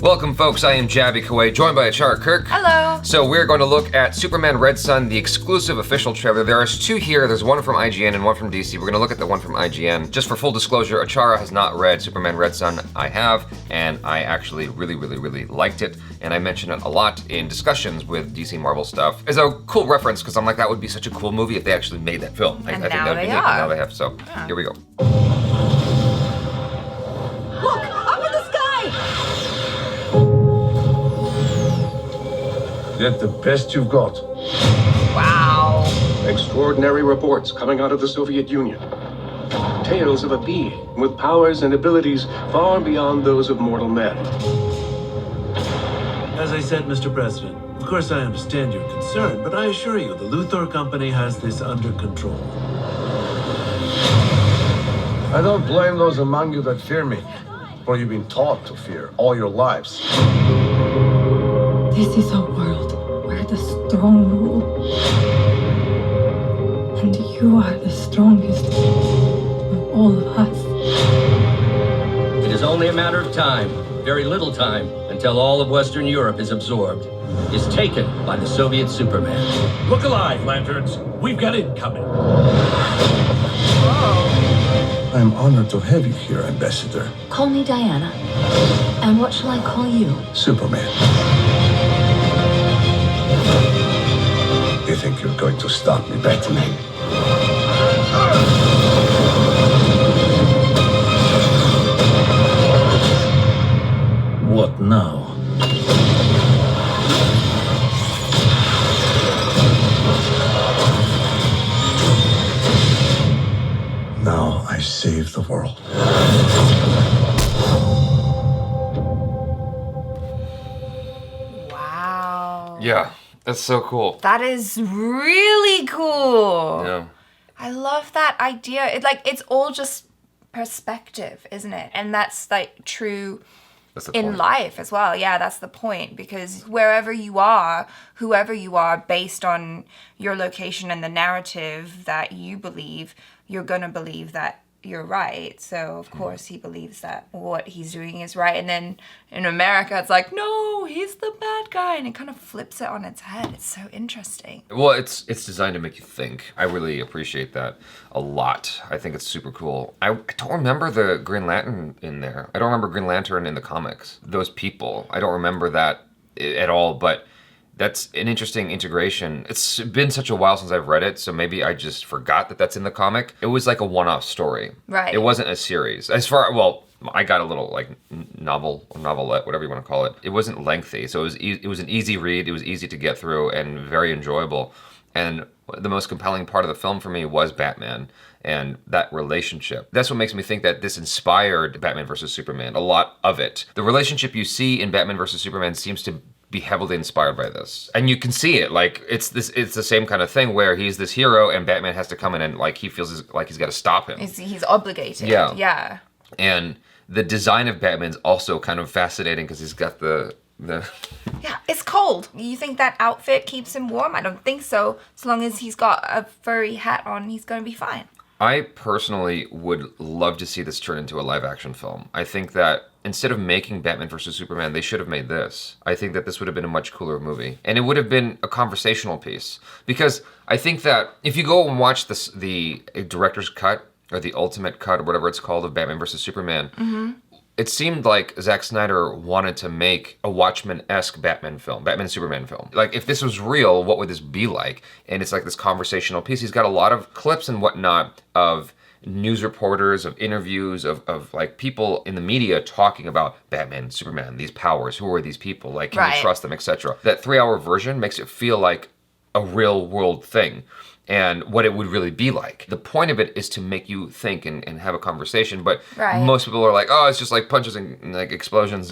Welcome folks, I am Jaby Koay, joined by ACHARA KIRK. Hello. So we're going to look at Superman Red Son, the exclusive official trailer. There are two here, there's one from IGN and one from DC. We're going to look at the one from IGN. Just for full disclosure, ACHARA has not read Superman Red Son. I have, and I actually really liked it. And I mention it a lot in discussions with DC Marvel stuff. As a cool reference, because I'm like, that would be such a cool movie if they actually made that film. And I think that would be neat, but now they have, so here we go. Look, up in the sky! Get the best you've got. Wow. Extraordinary reports coming out of the Soviet Union. Tales of a being with powers and abilities far beyond those of mortal men. As I said, Mr. President, of course I understand your concern, but I assure you the Luthor Company has this under control. I don't blame those among you that fear me, for you've been taught to fear all your lives. This is a world where the strong rule. And you are the strongest of all of us. It is only a matter of time, very little time, until all of Western Europe is absorbed, is taken by the Soviet Superman. Look alive, Lanterns. We've got incoming. I am honored to have you here, Ambassador. Call me Diana. And what shall I call you? Superman. You think you're going to stop me, Batman? What now? Now I save the world. Wow. Yeah, that's so cool. That is really cool. Yeah. I love that idea. It's all just perspective, isn't it? And that's like true That's the in point. life as well. Yeah, that's the point. Because wherever you are, whoever you are, based on your location and the narrative that you believe, you're gonna believe that you're right. So of course he believes that what he's doing is right. And then in America, it's like, no, he's the bad guy. And it kind of flips it on its head. It's so interesting. Well, it's designed to make you think. I really appreciate that a lot. I think it's super cool. I don't remember the Green Lantern in there. I don't remember Green Lantern in the comics. Those people, I don't remember that at all, but that's an interesting integration. It's been such a while since I've read it, so maybe I just forgot that that's in the comic. It was like a one-off story. Right. It wasn't a series. Well, I got a little like novelette, whatever you want to call it. It wasn't lengthy, so it was an easy read. It was easy to get through and very enjoyable. And the most compelling part of the film for me was Batman and that relationship. That's what makes me think that this inspired Batman vs. Superman, a lot of it. The relationship you see in Batman vs. Superman seems to be heavily inspired by this. And you can see it, like it's the same kind of thing where he's this hero and Batman has to come in and like he feels like he's got to stop him. He's obligated. Yeah. Yeah. And the design of Batman's also kind of fascinating because he's got the Yeah, it's cold. You think that outfit keeps him warm? I don't think so. As long as he's got a furry hat on, he's gonna be fine. I personally would love to see this turn into a live action film. I think that instead of making Batman vs. Superman, they should have made this. I think that this would have been a much cooler movie. And it would have been a conversational piece. Because I think that if you go and watch the director's cut, or the ultimate cut, or whatever it's called, of Batman vs. Superman, it seemed like Zack Snyder wanted to make a Watchmen-esque Batman and Superman film. Like, if this was real, what would this be like? And it's like this conversational piece. He's got a lot of clips and whatnot of news reporters, of interviews, of like people in the media talking about Batman, Superman, these powers, who are these people? Like, can you trust them, etc. That 3-hour version makes it feel like a real world thing and what it would really be like. The point of it is to make you think and have a conversation, but most people are like, oh, it's just like punches and like explosions.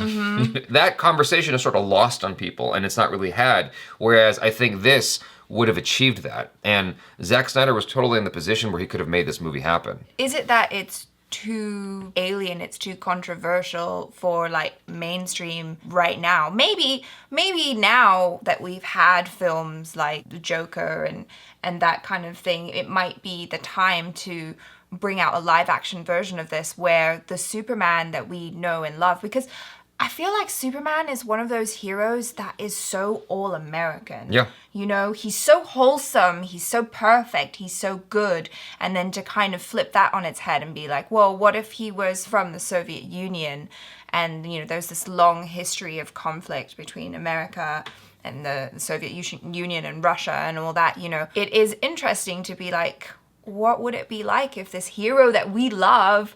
That conversation is sort of lost on people and it's not really had, whereas I think this would have achieved that. And Zack Snyder was totally in the position where he could have made this movie happen. Is it that it's too alien, it's too controversial for like mainstream right now? Maybe now that we've had films like The Joker and that kind of thing, it might be the time to bring out a live action version of this where the Superman that we know and love, because I feel like Superman is one of those heroes that is so all-American. Yeah. You know, he's so wholesome, he's so perfect, he's so good. And then to kind of flip that on its head and be like, well, what if he was from the Soviet Union? And, you know, there's this long history of conflict between America and the Soviet Union and Russia and all that, you know. It is interesting to be like, what would it be like if this hero that we love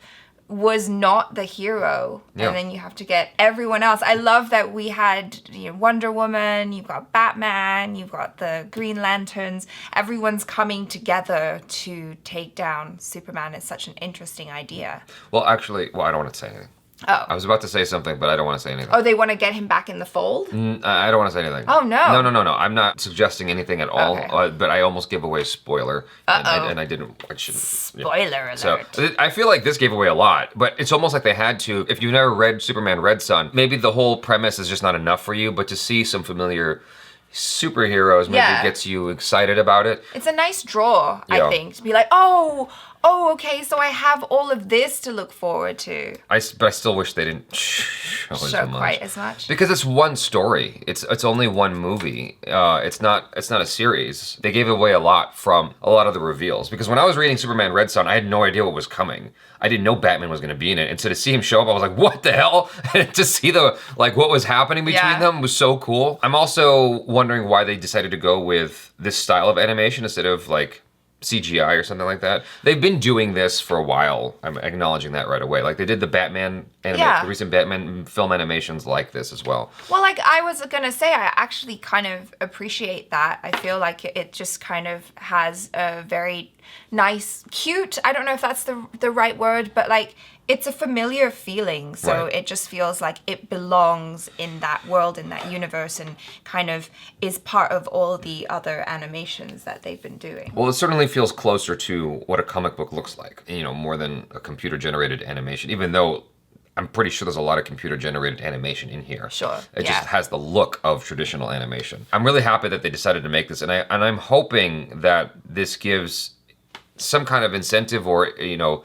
was not the hero? Yeah. And then you have to get everyone else. I love that we had, you know, Wonder Woman, you've got Batman, you've got the Green Lanterns. Everyone's coming together to take down Superman. It's such an interesting idea. Well, actually, I don't want to say anything. Oh. I was about to say something, but I don't want to say anything. Oh, they want to get him back in the fold? I don't want to say anything. Oh, no. No. I'm not suggesting anything at all, Okay. but I almost gave away a spoiler. And I didn't. I shouldn't. Spoiler alert. So I feel like this gave away a lot, but it's almost like they had to. If you've never read Superman Red Son, maybe the whole premise is just not enough for you, but to see some familiar superheroes maybe gets you excited about it. It's a nice draw, Yeah. I think, to be like, oh, okay, so I have all of this to look forward to. But I still wish they didn't show Quite as much. because it's one story. It's only one movie. It's not a series. They gave away a lot from a lot of the reveals. Because when I was reading Superman Red Son, I had no idea what was coming. I didn't know Batman was going to be in it, and so to see him show up, I was like, "What the hell?" And to see what was happening between them was so cool. I'm also wondering why they decided to go with this style of animation instead of like CGI or something like that. They've been doing this for a while. I'm acknowledging that right away. Like they did the Batman the recent Batman film animations like this as well. Well, like I was gonna say, I actually kind of appreciate that. I feel like it just kind of has a very nice, cute, I don't know if that's the right word, but like it's a familiar feeling. So Right. it just feels like it belongs in that world, in that universe, and kind of is part of all the other animations that they've been doing. Well, it certainly feels closer to what a comic book looks like, you know, more than a computer-generated animation, even though I'm pretty sure there's a lot of computer-generated animation in here. Sure, It yeah. just has the look of traditional animation. I'm really happy that they decided to make this, and I'm hoping that this gives some kind of incentive or, you know,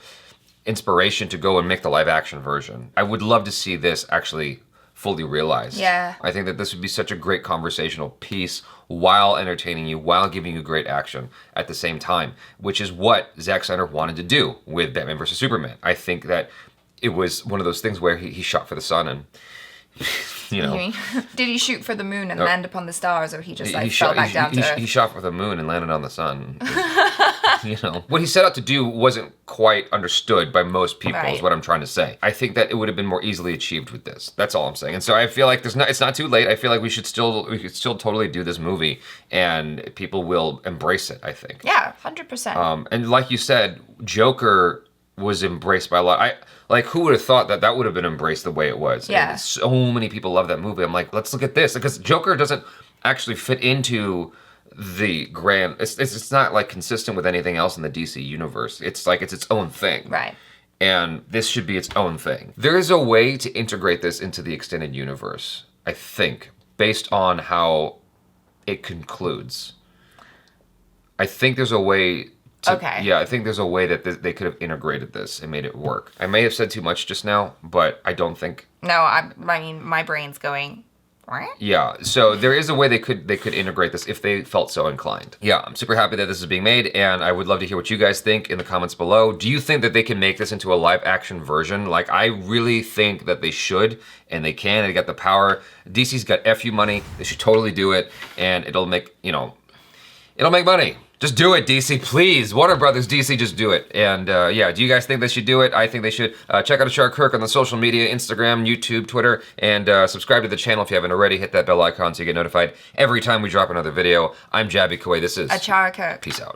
inspiration to go and make the live-action version. I would love to see this actually fully realized. Yeah. I think that this would be such a great conversational piece while entertaining you, while giving you great action at the same time, which is what Zack Snyder wanted to do with Batman vs. Superman. I think that it was one of those things where he shot for the sun and, you know. Did he shoot for the moon and land upon the stars, or he just like he fell shot, back down to Earth? he shot for the moon and landed on the sun. You know, what he set out to do wasn't quite understood by most people, is Right. what I'm trying to say. I think that it would have been more easily achieved with this. That's all I'm saying. And so I feel like it's not too late. I feel like we could still totally do this movie, and people will embrace it, I think. Yeah, 100%. And like you said, Joker was embraced by a lot. Who would have thought that would have been embraced the way it was? Yeah. And so many people love that movie. I'm like, let's look at this, because Joker doesn't actually fit into the grand. It's not like consistent with anything else in the DC universe. It's like it's its own thing. Right. And this should be its own thing. There is a way to integrate this into the extended universe, I think, based on how it concludes. I think there's a way to, Okay. yeah, I think there's a way that they could have integrated this and made it work. I may have said too much just now, but I don't think. No, I mean, my brain's going, what? Yeah, so there is a way they could integrate this if they felt so inclined. Yeah, I'm super happy that this is being made, and I would love to hear what you guys think in the comments below. Do you think that they can make this into a live action version? Like, I really think that they should, and they can. They got the power. DC's got FU money. They should totally do it, and it'll make, it'll make money. Just do it, DC, please. Warner Brothers, DC, just do it. And yeah, do you guys think they should do it? I think they should. Check out KIRK on the social media, Instagram, YouTube, Twitter, and subscribe to the channel if you haven't already. Hit that bell icon so you get notified every time we drop another video. I'm Jaby Koay. This is ACHARA KIRK. Peace out.